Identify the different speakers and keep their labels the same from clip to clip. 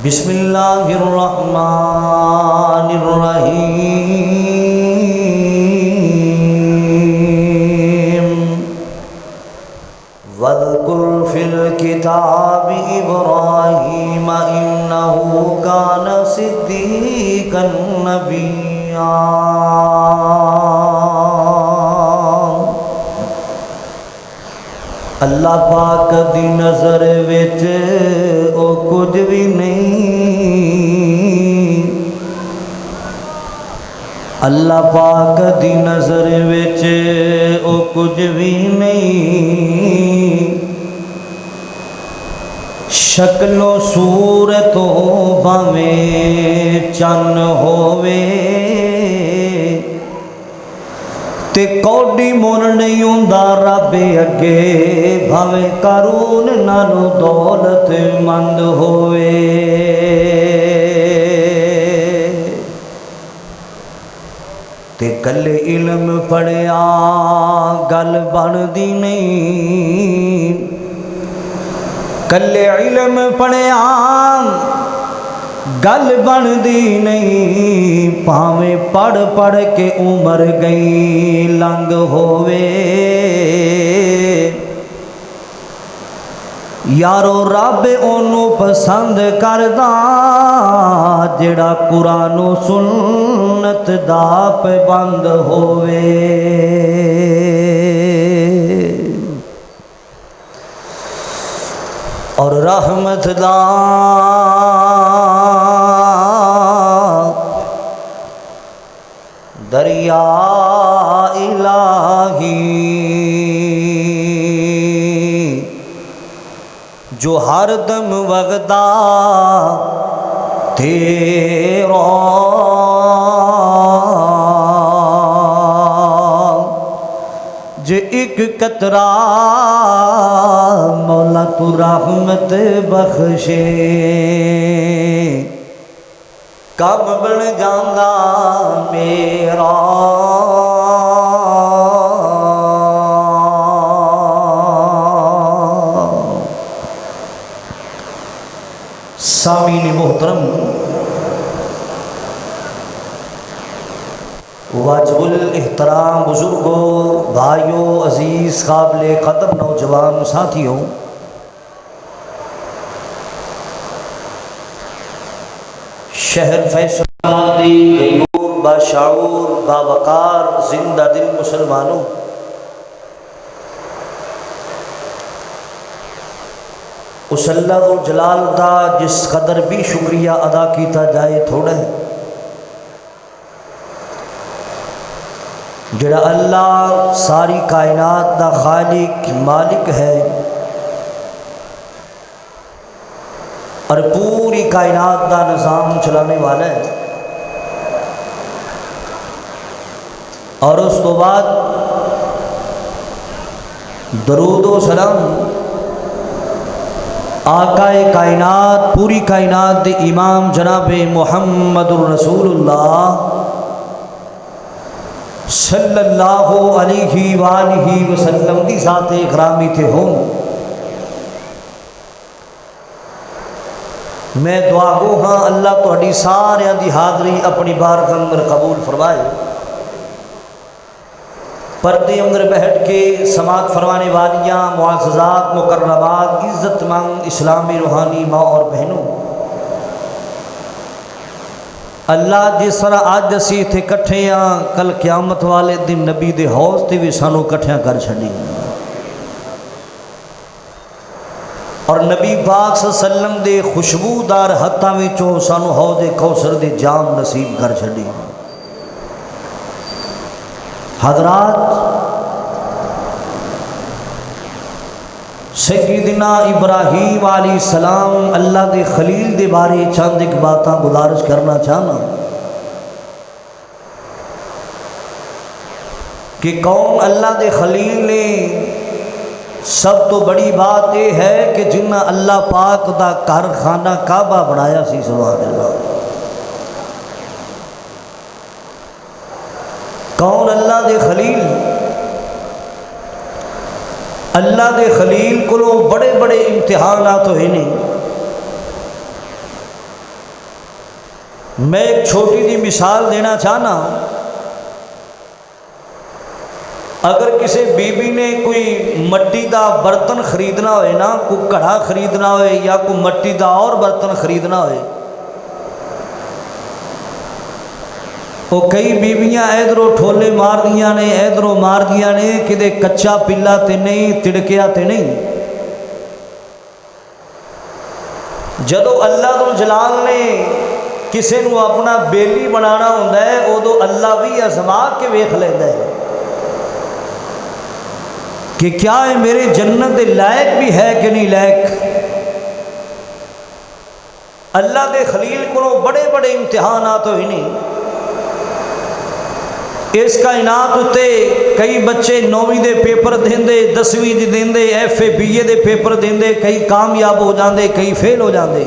Speaker 1: بسم اللہ الرحمن الرحیم واذکر فی الکتاب ابراہیم انہ کان صدیقا نبیا۔ اللہ پاک دی نظر وچ او کچھ بھی نہیں، اللہ پاک دی نظر وچ او کچھ بھی نہیں، شکل و صورت بھاویں چن ہووے تے کوڈی مون نہیں ہوندا رب اگے، بھاویں قارون نالوں دولت مند ہووے۔ تے کلے علم پڑھیا گل بندی نہیں، کلے علم پڑھیا گل بندی نہیں، پاویں پڑھ پڑھ کے عمر گئی لنگ ہووے۔ یارو رب اونوں پسند کردا جڑا قرآن و سنت دا پابند ہووے۔ اور رحمت دا دریا الہی جو ہر دم وغدا تیرا، جے ایک قطرہ مولا تو رحمت بخشے، کم بن جاندا میرا۔ سامعین محترم، واجب الاحترام بزرگوں، بھائیوں، عزیز قابل قدر نوجوان ساتھیوں، شہر فیصل آبادی غیور باشعور باوقار زندہ دل مسلمانوں، اس اللہ جلال دا جس قدر بھی شکریہ ادا کیتا جائے تھوڑا ہے، جڑا اللہ ساری کائنات دا خالق مالک ہے اور پوری کائنات دا نظام چلانے والا ہے، اور اس تو بعد درود و سلام آقا کائنات پوری کائنات دے امام جناب محمد الرسول اللہ صلی اللہ علیہ وآلہ وسلم دی ذات اکرامی تے ہوں۔ میں دعا گو ہاں اللہ تہاڈی سارے دی حاضری اپنی بارگاہ اندر قبول فرمائے۔ پردے اندر بیٹھ کے سماعت فرمانے والیاں معززات مکرمات عزت مند اسلامی روحانی ماں اور بہنوں، اللہ جس طرح آج اسی تھے کٹھے ہاں، کل قیامت والے دن نبی دے حوض تے بھی سانوں کٹھیاں کر چھڑی، اور نبی پاک صلی اللہ علیہ وسلم دے خوشبودار ہتھاں وچوں سانوں حوض کوثر دے جام نصیب کر چھڑی۔ حضرات، سیدنا ابراہیم علیہ السلام اللہ دے خلیل دے بارے چند ایک باتاں گزارش کرنا چاہنا کہ کون اللہ دے خلیل نے سب تو بڑی بات یہ ہے کہ جنہ اللہ پاک دا گھر خانہ کعبہ بنایا سی، سبحان اللہ۔ کون اللہ دے خلیل؟ اللہ دے خلیل کو بڑے بڑے امتحانات ہوئے نہیں، میں ایک چھوٹی سی مثال دینا چاہنا، اگر کسی بی بی نے کوئی مٹی دا برتن خریدنا ہوئے نا، کوئی گھڑا خریدنا ہوئے یا کوئی مٹی دا اور برتن خریدنا ہوئے، وہ کئی بیویاں ادھروں ٹھولے مار دیاں نے، ادھروں مار دیاں نے، کدے کچا پلا تے نہیں، تڑکیا تے نہیں۔ جدو اللہ ذو جلال نے کسی نو اپنا بیلی بنانا ہوتا ہے، ادو اللہ بھی آزما کے ویکھ لیتا ہے کہ کیا ہے میرے جنت دے لائق بھی ہے کہ نہیں لائق۔ اللہ دے خلیل کو بڑے بڑے امتحانات ہوئے نہیں، اس کائنات اتے کئی بچے 9ویں دے پیپر دیندے، 10ویں دے دیندے، ایف اے بی اے دے پیپر دیندے، کئی کامیاب ہو جاندے، کئی فیل ہو جاندے،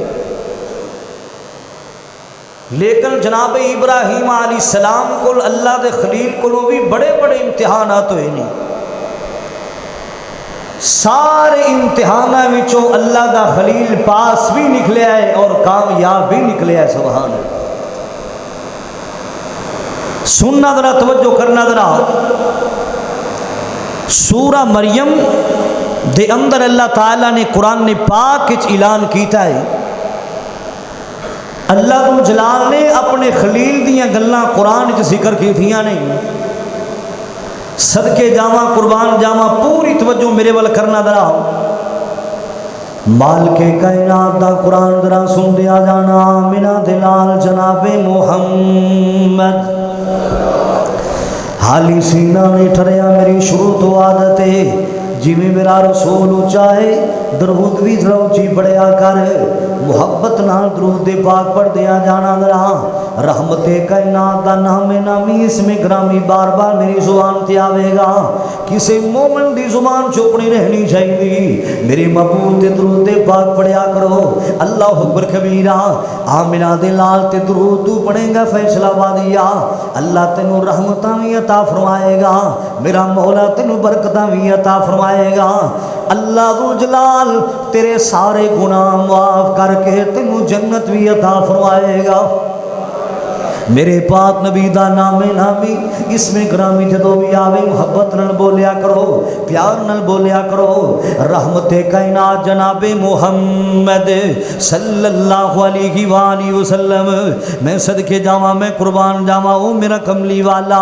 Speaker 1: لیکن جناب ابراہیم علیہ السلام کو اللہ دے خلیل کو بھی بڑے بڑے امتحانات ہوئے نہیں، سارے امتحانات وچوں اللہ دا خلیل پاس بھی نکلیا ہے اور کامیاب بھی نکلیا ہے۔ سبحان اللہ۔ سننا ذرا، توجہ کرنا ذرا، سورہ مریم دے اندر اللہ تعالیٰ نے قرآن نے پاک اعلان کیتا ہے، اللہ ذو جلال نے اپنے خلیل دیاں گلاں قرآن وچ ذکر کیتیاں نے۔ صدقے جاواں، قربان جاواں، پوری توجہ میرے ول کرنا ذرا، مالک کائنات دا قرآن ذرا سن دیا جانا، مینا دلال جناب محمد حالی سینہ نہیں ٹھریا، میری شروع تو عادت ہے جی میں میرا رسول اونچا ہے درود بھی ذرا اونچی پڑھیا کر، محبت نال درود پاک پڑھ دیا جانا ذرا۔ رحمت کائنات دا نام نامی اس میں گرامی بار بار میری زبان تے آوے گا، کسی مومن دی زبان چوپنی رہنی چاہیے، میرے محبوب تے درود پاک پڑھیا کرو۔ اللہ اکبر کبیرہ، آمنہ دے لال تے درود تو پڑھے گا فیصلہ وادیا، اللہ تینوں رحمتاں بھی عطا فرمائے گا، میرا مولا تینوں برکتاں بھی عطا فرمائے گا۔ اللہ ذو جلال تیرے سارے گناہ معاف کر کے تینوں جنت بھی عطا فرمائے گا۔ میرے پاک نبی دا نام نامی اس میں گرامی جدو بھی آوے محبت نال بولیا کرو، پیار نال بولیا کرو۔ رحمت کائنات جناب محمد صلی اللہ علیہ وآلہ وسلم، میں صدقے جاواں، میں قربان جاواں، او میرا کملی والا،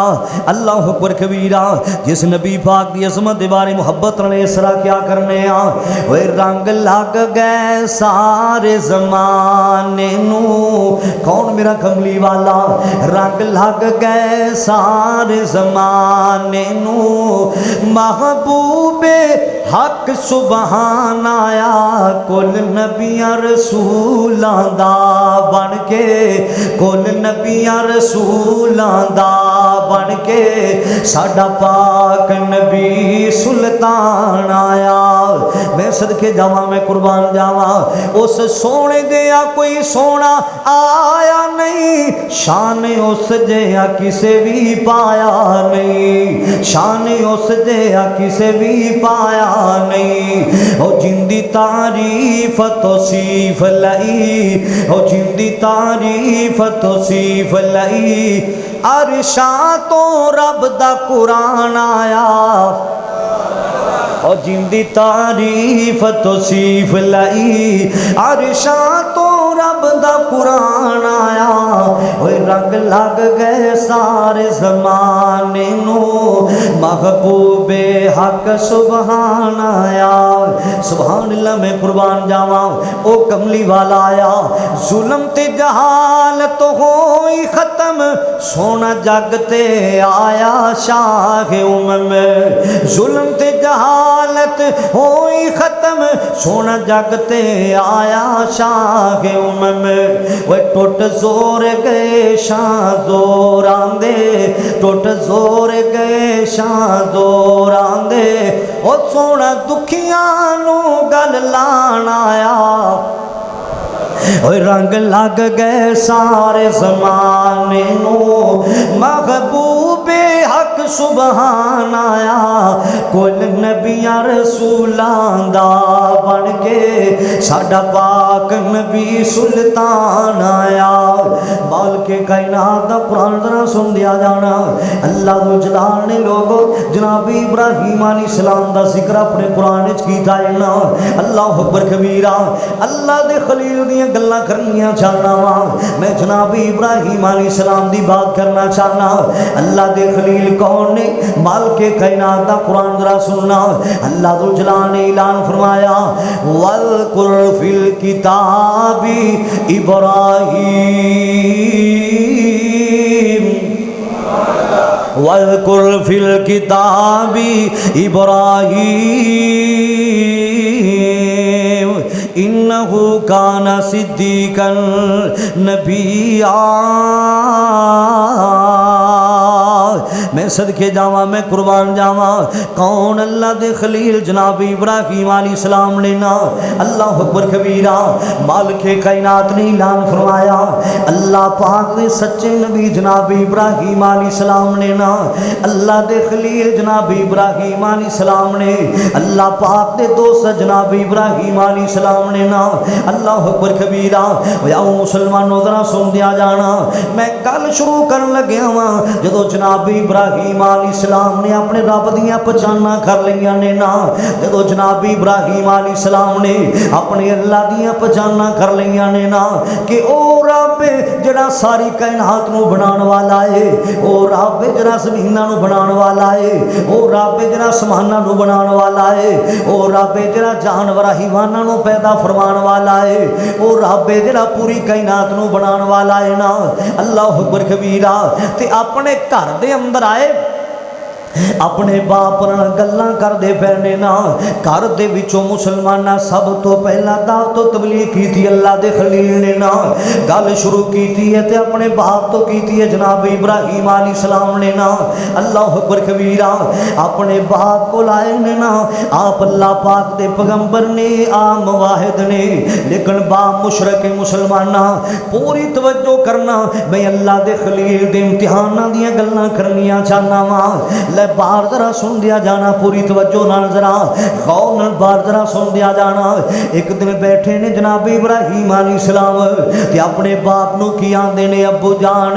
Speaker 1: اللہ اکبر کبیرہ، جس نبی پاک دی عظمت دے بارے محبت نال اس طرح کیا کرنے آ، اوے رنگ لگ گئے سارے زمانے نو، کون میرا کملی والا، رنگ لگ گئے سارے زمانے نو، محبوب حق سبحان آیا کل نبیاں رسولاں دا بن کے، کل نبیاں رسولاں دا بن کے، ساڈا پاک نبی سلطان آیا۔ میں صدقے جاواں، میں قربان جاواں، اس سونے دیا کوئی سونا آیا نہیں، شان اس جہا کسے بھی پایا نہیں، شان اس جہا کسے بھی پایا نہیں، او جن دی تعریف توصیف لئی، او جن دی تعریف توصیف لئی، عرشاں تو رب دا قرآن آیا، اور جن دی تعریف توصیف لئی، عرشاں تو رب دا قرآن آیا، اوے رنگ لگ گئے سارے زمانے نو، محبوب حق سبحان آیا۔ سبحان اللہ، میں قربان جاواں، او کملی والا آیا، ظلم تے جہالت ہوئی ختم، سونا جگ تے آیا شاہ امم، ظلم تے جہالت ہوئی ختم، سونا جگ تے آیا شاہ امم، وہ ٹوٹ زور گئے شاہ زور آندے، ٹوٹ زور گئے شاہ زور آندے، وہ سونا دکھیاں نو گل لان آیا، رنگ لگ گئے سارے زمانے نو، محبوب حق سبحان آیا، کل نبیاں رسولاں دا بن کے، ساڈا پاک نبی سلطان آیا۔ مال کے کائنات دا قرآن ذرا سن دیا جانا. اللہ ذو جلال نے لوگو جناب ابراہیم علیہ السلام دا ذکر اپنے قرآن وچ کیتا ہے نا. اللہ اکبر کبیرہ. اللہ دے خلیل دیاں گلاں کرنیاں چاہنا وا. میں جناب ابراہیم علیہ السلام دی بات کرنا چاہنا. اللہ دے خلیل کون نے؟ مال کے کائنات دا قرآن ذرا سننا. اللہ ذو جلال نے اعلان فرمایا وَاذْكُرْ فِي الْكِتَابِ إِبْرَاهِيمَ وَاذْكُرْ فِي الْكِتَابِ إِبْرَاهِيمَ إِنَّهُ كَانَ صِدِّيقًا نَبِيًّا. میں صدقے جاواں، میں قربان جاواں. کون؟ اللہ دے خلیل جناب ابراہیم علیہ السلام نے نا. اللہ اکبر کبیرہ. مالک کائنات نے اعلان فرمایا اللہ پاک نے سچے نبی جناب ابراہیم علیہ السلام نے نا. اللہ دے خلیل جناب ابراہیم علیہ السلام نے اللہ پاک دے دوست جناب ابراہیم علیہ السلام نے نا. اللہ اکبر کبیرہ. یا مسلمانوں ذرا سن دیا جانا. میں گل شروع کرن لگیا وا جدو جناب ابراہیم علیہ السلام نے اپنے رب دیاں پہچانا کر لیاں نے نا. جدو جناب ابراہیم علیہ السلام نے اپنے اللہ دیاں پہچانا کر لیاں نے نا کہ او رب جڑا ساری کائنات نو بنان والا ہے، او رب جڑا زمیناں نو بنان والا ہے، او رب جڑا سماناں نو بنان والا ہے، او رب جڑا جانور حیواناں نو پیدا فرمان والا ہے، او رب جڑا پوری کائنات نو بنان والا ہے نا. اللہ اکبر کبیرہ. تے اپنے گھر دے اندر آئے اپنے باپ نال گلاں کردے پھرنے نا. گھر دے وچوں مسلماناں سب تو پہلا دعوت و تبلیغ کیتی اللہ دے خلیل نے نا. گل شروع کیتی ہے تے اپنے باپ تو کیتی ہے جناب ابراہیم علیہ السلام نے نا. اللہ اکبر کبیرہ. اپنے باپ کو لائے نے نا. آپ اللہ پاک دے پیغمبر نے، عام واحد نے، لیکن باپ مشرک مسلماناں پوری توجہ کرنا. میں اللہ دے خلیل دے امتحاناں دیاں گلاں کرنیاں چاہنا وا. بار ذرا سن دیا جانا پوری توجہ نال، ذرا غور نال بار ذرا سن دیا جانا. ایک دن بیٹھے نے جناب ابراہیم علیہ السلام تے اپنے باپ نو کی آندے نے ابو جان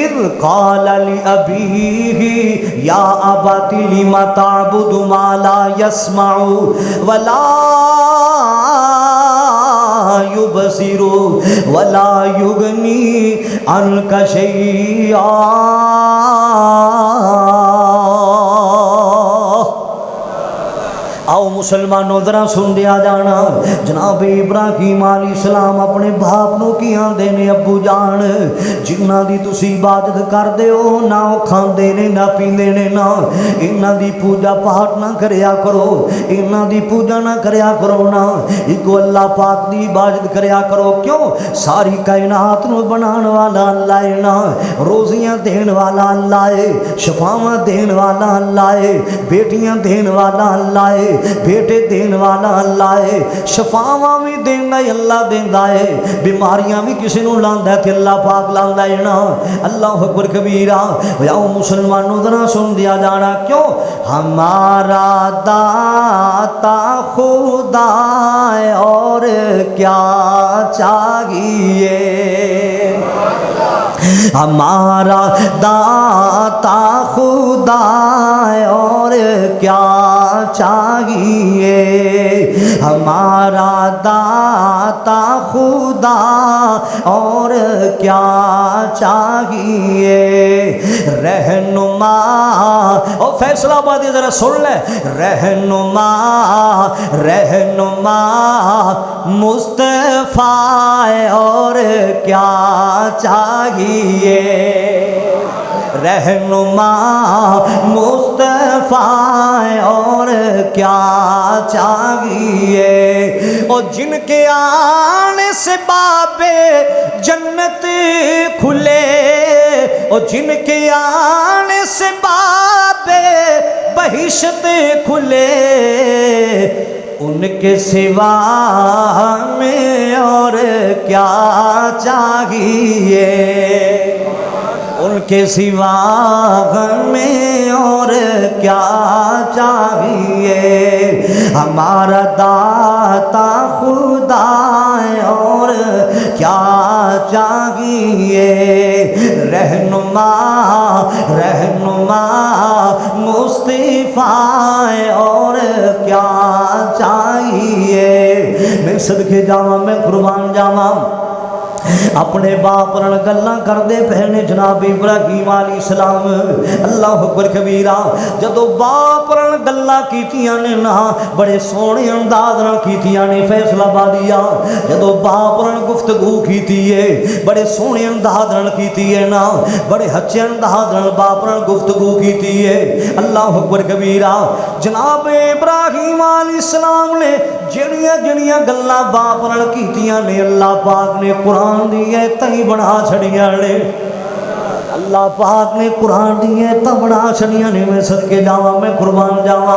Speaker 1: اذ قال لأبیہ یا ابت لم تعبد ما لا يسمع ولا یبصر ولا یغنی عنک شیئا. آؤ مسلمانوں ذرا سن دیا جانا. جناب ابراہیم علیہ السلام اپنے باپ نو کی آندے نے ابو جان جنہاں دی تسی عبادت کردے ہو نہ او کھاندے نے نہ پیندے نے نا. انہاں دی پوجا پاٹ نہ کریا کرو، انہاں دی پوجا نہ کریا کرو نا. ایکو اللہ پاک دی عبادت کریا کرو. کیوں؟ ساری کائنات نو بنان والا اللہ ہے نا. روزیاں دین والا اللہ ہے، شفاواں دین والا اللہ ہے، بیٹیاں دین والا اللہ ہے، بیٹے دین والا اللہ ہے، شفاواں بھی دینا اللہ دیندا ہے، بیماریاں بھی کسی نو لاندا ہے تے اللہ پاک لاندا ہے نا. اللہ اکبر کبیرہ. یا مسلمانوں ذرا سن دیا جانا. کیوں؟ ہمارا داتا خدا ہے اور کیا چاہیے. ہمارا داتا خدا ہے اور کیا چاہیے. ہمارا داتا خدا اور کیا چاہیے. رہنما او فیصلہ آبادی ذرا سن لے. رہنما رہنما مصطفیٰ اور کیا چاہیے. رہنما مصطفیٰ اور کیا چاہیے. اور جن کے آنے سے باب جنت کھلے، اور جن کے آنے سے باب بہشت کھلے، ان کے سوا ہمیں اور کیا چاہیے. ان کے سوا ہمیں اور کیا چاہیے. ہمارا داتا خدا ہے اور کیا چاہیے رہنما رہنما مصطفیٰ اور کیا چاہیے میں صدقے جاواں میں قربان جاواں اپنے باپ نال گلاں کردے پہنے جناب ابراہیم علیہ السلام اللہ اکبر کبیرہ جدو باپ نال گلاں کیتیاں نے نا بڑے سونے انداز نال کیتیاں نے فیصلہ بادیا جدو باپ نال گفتگو کیتی ہے بڑے سونے انداز نال کیتی ہے نا بڑے ہچے انداز نال باپ نال گفتگو کیتی ہے اللہ اکبر کبیرہ جناب ابراہیم علیہ السلام نے جڑیاں جڑیاں گلاں باپ نال کیتیاں نے اللہ پاک نے قرآن دی ایتاں ہی بنا چھڑیاں نے اللہ پاک نے قرآن دی ایتاں بنا چھڑیاں نے میں صدقے جاواں میں قربان جاواں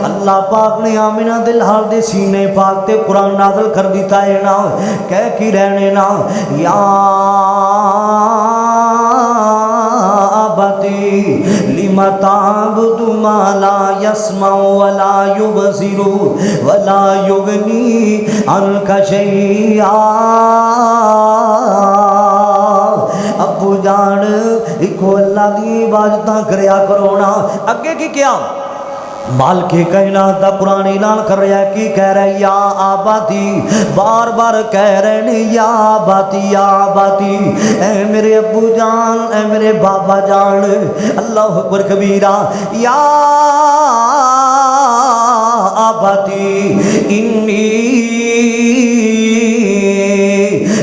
Speaker 1: اللہ پاک نے آمنہ دے لال دے سینے پاک تے قرآن نازل کر دیتا ہے نا کہہ کی رہنے نا یا ابتی لما تعبد ما لا يسمع ولا يبصر ولا يغني عنك شيئا ابو جان ایکو اللہ دی عبادتاں کریا کرو نا اگے کی کیا مالک کائنات دا قرآن اعلان کر رہا ہے کی کہہ رہا ہے یا آباتی بار بار کہہ رہے ہیں یا آباتی اے میرے ابو جان اے میرے بابا جان اللہ اکبر کبیرہ یا آباتی انی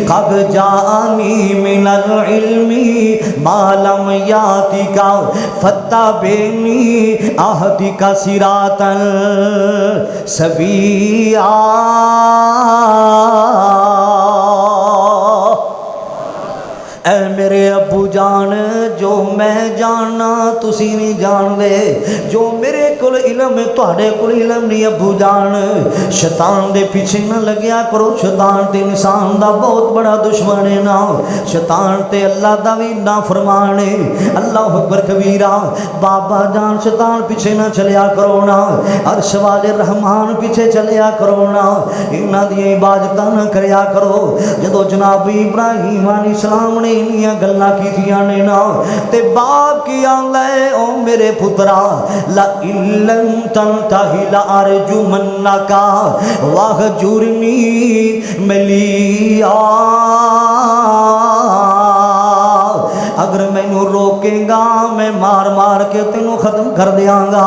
Speaker 1: قد جانی من العلم ما لم یاتک فتبعنی اہدک صراطا سویا اے میرے ابو جان جو میں جاننا تسی نہیں جان دے جو میرے کل علم ہے تہاڈے کل علم نہیں ابو جان شیطان دے پیچھے نہ لگیا کرو شیطان تے انسان دا بہت بڑا دشمن ہے نا شیطان تے اللہ دا بھی نافرمان ہے اللہ اکبر کبیرہ بابا جان شیطان پیچھے نہ چلیا کرو نا عرش والے رحمان پیچھے چلیا کرو نا انہاں دی عبادتاں نہ کریا کرو جدو جناب ابراہیم علیہ السلام نے انیاں گلاں کیتیاں نے نا تے باپ کی آندا ہے او میرے پترا لا لن تنتہی لارجمنک واہجرنی ملیا اگر مینوں روکے گا میں مار مار کے تینوں ختم کر دیاں گا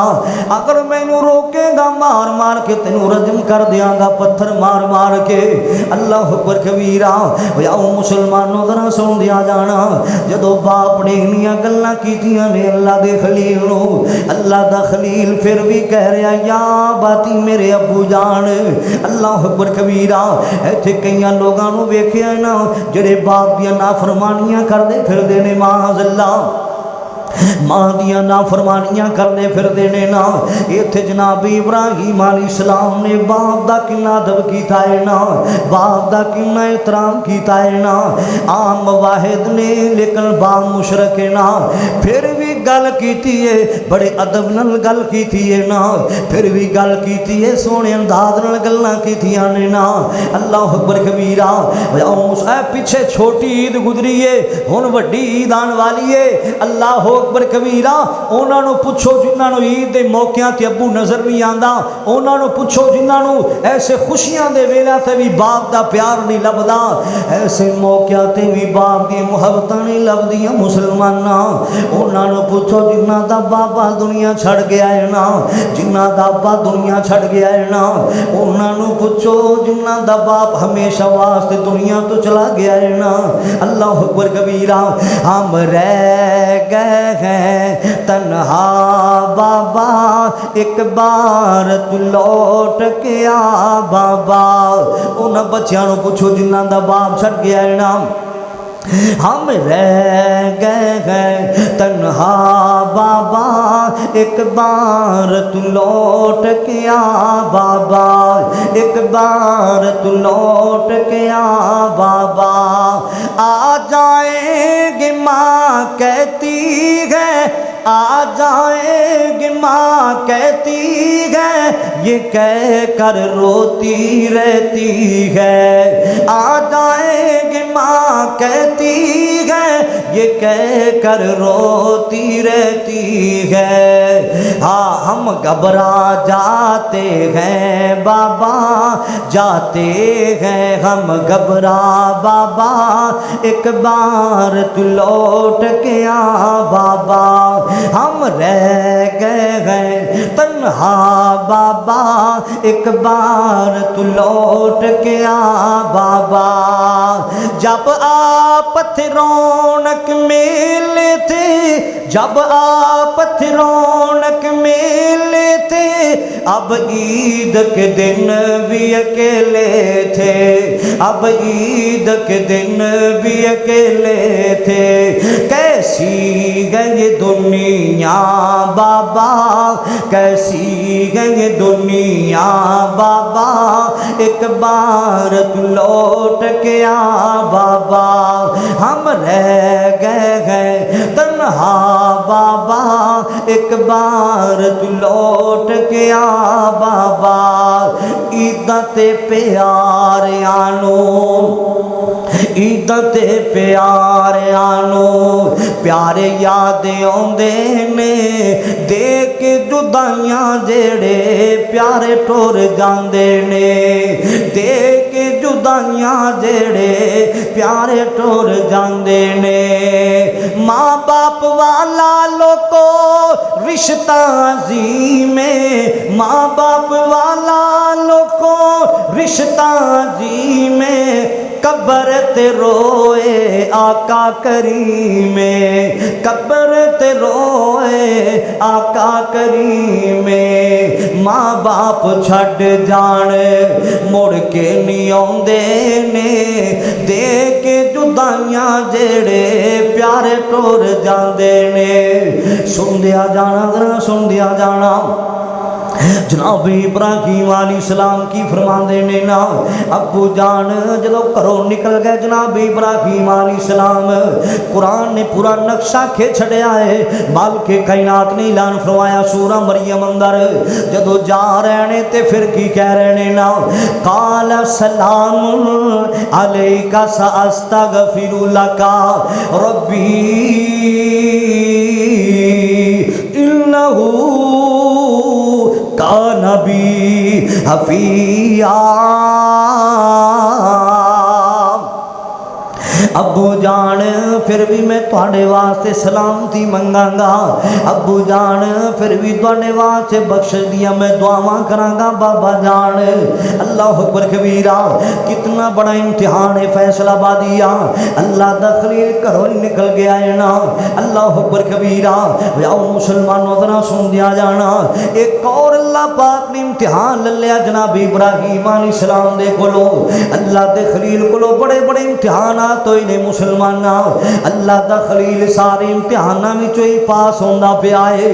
Speaker 1: اگر مینوں روکے گا مار مار کے تینوں رجم کر دیاں گا پتھر مار مار کے اللہ اکبر کبیرہ یا مسلمانوں ذرا سن دیا جانا جدو باپ نے انیاں گلاں کیتیاں نے اللہ دے خلیل نو اللہ دا خلیل پھر بھی کہہ رہا یا باتی میرے ابو جان اللہ اکبر کبیرہ ایتھے کئیاں لوگاں نو ویکھیا ہے نا جڑے باپ دیاں نافرمانیاں کردے پھردے نے معاذ اللہ ماں دیاں نافرمانیاں کرنے پھر دینے نا ایتھے جناب ابراہیم علیہ السلام نے باپ دا کنا ادب کیتا ہے نا باپ دا کنا احترام کیتا ہے نا عام واحد نے لیکن باپ مشرک ہے نا پھر بھی گل کیتی ہے بڑے ادب نال گل کیتی ہے نا پھر بھی گل کیتی ہے سونے انداز نال گلاں کیتیاں نے نا اللہ اکبر کبیرہ پیچھے چھوٹی عید گزری ہے ہن وڈی عید آن والی ہے اللہ اکبر کبیرہ انہاں نو پوچھو جنہاں نو عید دے موقعاں تے ابو نظر نہیں آندا انہاں نو پوچھو جنہاں نو ایسے خوشیاں دے ویلے تے بھی باپ دا پیار نہیں لبدا ایسے موقعاں تے بھی باپ دی محبتاں نہیں لبدیاں مسلماناں انہاں نو پوچھو جنہاں دا بابا دنیا چھڑ گیا ہے نا جنہاں دا ابا دنیا چھڑ گیا ہے نا انہاں نو پوچھو جنہاں دا باپ ہمیشہ واسطے دنیا تو چلا گیا ہے نا اللہ اکبر کبیرہ ہم رہ گئے تنہا بابا ایک بار تو لوٹ کے آ بابا انہاں بچیاں نو پوچھو جنہاں دا باپ چھڑ گیا ہے نا ہم رہ گئے تنہا بابا ایک بار تو لوٹ کے آ بابا ایک بار تو لوٹ کے آ بابا آ جائیں گے ماں کہتی ہے آ جائیں گے ماں کہتی ہے یہ کہہ کر روتی رہتی ہے آ جائیں گے ماں کہتی یہ کہہ کر روتی رہتی ہے، ہاں ہم گھبرا جاتے ہیں بابا، جاتے ہیں ہم گھبرا بابا، ایک بار تو لوٹ کے آ بابا، ہم رہ گئے ہیں تنہا بابا، ایک بار تو لوٹ کے آ بابا۔ جب آپ تھے رونق میلے تھے، جب آپ تھے رونق میلے تھے، اب عید کے دن بھی اکیلے تھے، اب عید کے دن بھی اکیلے تھے۔ کیسی ہے یہ دنیا بابا، کیسی ہے یہ دنیا بابا، ایک بار تو لوٹ کے آ بابا، ہم رہ گئے ہیں تنہا بابا، ایک بار تو لوٹ کے آ بابا۔ عیداں تے پیاریاں نوں، عیداں تے پیاریاں نوں پیارے یاد آؤندے نے، دیکھ کے جدائیاں جڑے پیارے ٹر جاندے نے، دیکھ کے جدائیاں جڑے پیارے ٹر جاندے نے۔ ماں باپ والا لوکو رشتہ عظیم ہے، ماں باپ والا لوکو رشتہ عظیم ہے، قبر تے روئے آقا کریم، قبر تے روئے آقا کریم۔ ماں باپ چھڈ جان مڑ کے نہیں آوندے نے، دیکھ کے جدائیاں جڑے پیارے ٹر جاندے نے۔ سن دیا جانا ذرا سن دیا جانا، جناب ابراہیم علیہ السلام کی فرماندے نے نا، ابو جان جدو گھروں نکل گئے جناب ابراہیم علیہ السلام، قرآن نے پورا نقشہ کھینچ چھڑیا ہے، مالک کائنات نے اعلان فرمایا سورہ مریم اندر جدو جا رہے نے تے پھر کی کہہ رہے نے نا، قال سلام علیک ساستغفر لک ربی انہ کان بی حفیظا۔ ابو جان پھر بھی میں تھوڑے واسطے سلامتی منگاں گا، ابو جان پھر بھی تھوڑے واسطے بخش دیا میں دعاواں کراں گا بابا جان۔ اللہ اکبر کبیرہ، کتنا بڑا امتحان ہے فیصلہ آبادیہ، اللہ دا خلیل گھروں نکل گیا ہے نا، اللہ اکبر کبیرہ۔ آؤ مسلمانوں ذرا سن دیا جانا، ایک اور اللہ پاک نے امتحان لے لیا جناب ابراہیم علیہ السلام دے کولو، اللہ دے خلیل کولو بڑے بڑے امتحانات ہوئے نے مسلمانہ، اللہ دا خلیل سارے امتحانہ میں چوئی پاس ہوندہ پہ آئے،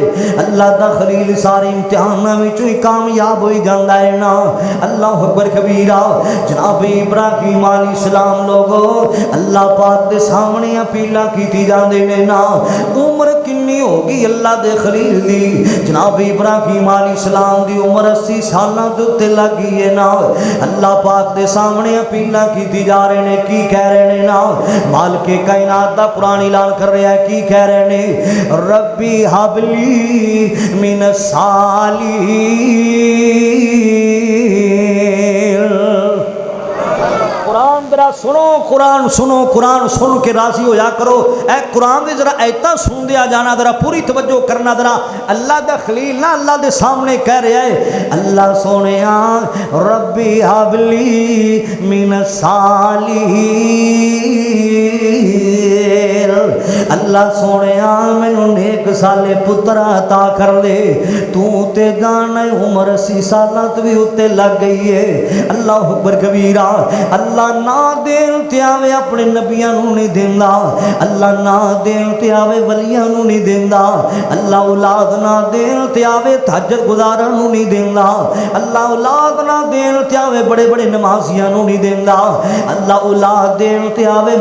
Speaker 1: اللہ دا خلیل سارے امتحانہ میں چوئی کامیاب ہوئی جاندہ ہے نا۔ اللہ اکبر کبیرہ، جناب ابراہیم علیہ السلام لوگو اللہ پاک دے سامنے اپیلہ کی تھی جاندے نے نا، عمر کنی ہوگی اللہ دے خلیل دی، جناب ابراہیم علیہ السلام دی عمر 80 سالہ دوتے لگی ہے نا، اللہ پاک دے سامنے اپیلہ کی تھی جا رہے نے، کی کہہ رہے نے نا، مالک کائنات دا قرآن اعلان کر رہا ہے، کی کہہ رہے نے، ربی حبلی من الصالحین۔ قرآن ذرا سنو، قرآن سنو، قرآن سن کے راضی ہو جا کرو، اے قرآن دے ذرا ایتا سن دیا جانا، ذرا پوری توجہ کرنا، ذرا اللہ دا خلیل نا اللہ دے سامنے کہہ رہا ہے، اللہ سونیا ربی حبلی من الصالحین، اللہ سونیا مینوں نیک سالے پتر عطا کر دے، تو تے جانا عمر 80 سالہ تو بھی اتے لگ گئی ہے۔ اللہ اکبر کبیرہ، اللہ نہ دین تے آوے اپنے نبیاں نوں نہیں دیندا، اللہ نہ دین تے آوے ولیاں نوں نہیں دیندا، اللہ اولاد نہ دین تے آوے تہجد گزاراں نوں نہیں دیندا، اللہ اولاد نہ دین تے آوے بڑے بڑے نمازیاں نوں نہیں دیندا، اللہ اولاد دین تے آوے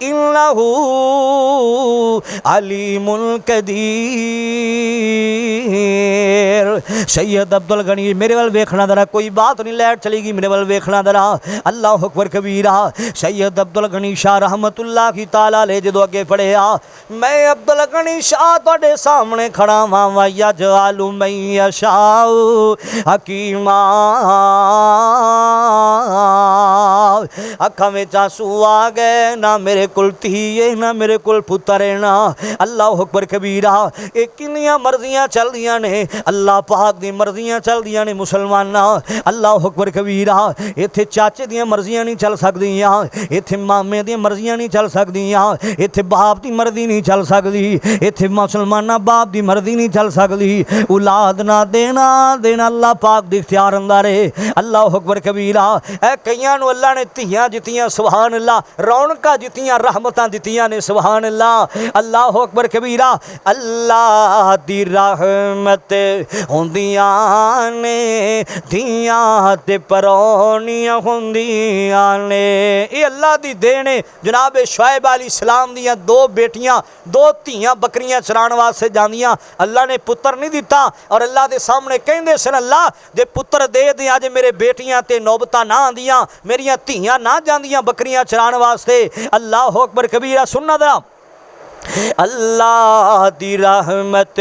Speaker 1: انہو علیم قدیر۔ سید عبدالغنی میرے وال ویکھنا ذرا، کوئی بات نہیں لیٹ چلی گی، میرے وال ویکھنا ذرا، اللہ اکبر کبیرہ۔ سید عبدالغنی شاہ رحمت اللہ کی تعالیٰ لے جدو اگے پڑھے میں عبدالغنی شاہ توڑے سامنے کھڑا ہاں، وَيَجْعَلُ مَن يَشَاءُ حَكِيمًا۔ اکھاں وچ آنسو آ گئے، نہ میرے کول تھیے نہ میرے کول پتر ہے نا، اللہ اکبر کبیرہ۔ اے کنیاں مرضیاں چل دیاں نے، اللہ پاک دی مرضیاں چل دیاں نے مسلماناں، اللہ اکبر کبیرہ۔ ایتھے چاچے دیاں مرضیاں نہیں چل سکدیاں، ایتھے مامے دیاں مرضیاں نہیں چل سکدیاں، ایتھے باپ دی مرضی نہیں چل سکدی، ایتھے مسلماناں باپ دی مرضی نہیں چل سکدی۔ اولاد نہ دینا اللہ پاک دی اختیار اندر ہے، اللہ اکبر کبیرہ۔ اے کئیاں نو اللہ نے تھیاں جتیاں سبحان اللہ، رونقاں جتیاں، رحمتاں دتیاں نے سبحان اللہ، اللہ اکبر کبیرہ۔ اللہ دی رحمت ہوندیاں نے دھیاں تے پرونیاں ہوندیاں نے، اے اللہ دی دین ہے۔ جناب شعیب علیہ السلام دیاں دو بیٹیاں، دو تھیاں بکریاں چران واسطے جاندیاں، اللہ نے پتر نہیں دیتا، اور اللہ دے سامنے کہندے سن اللہ دے پتر دے دے، اج میرے بیٹیاں تے نوبتاں نہ آندیاں، میریاں تھیاں نہ جاندیاں بکریاں چران واسطے، اللہ اکبر کبیرہ۔ سننا ذرا، اللہ دی رحمت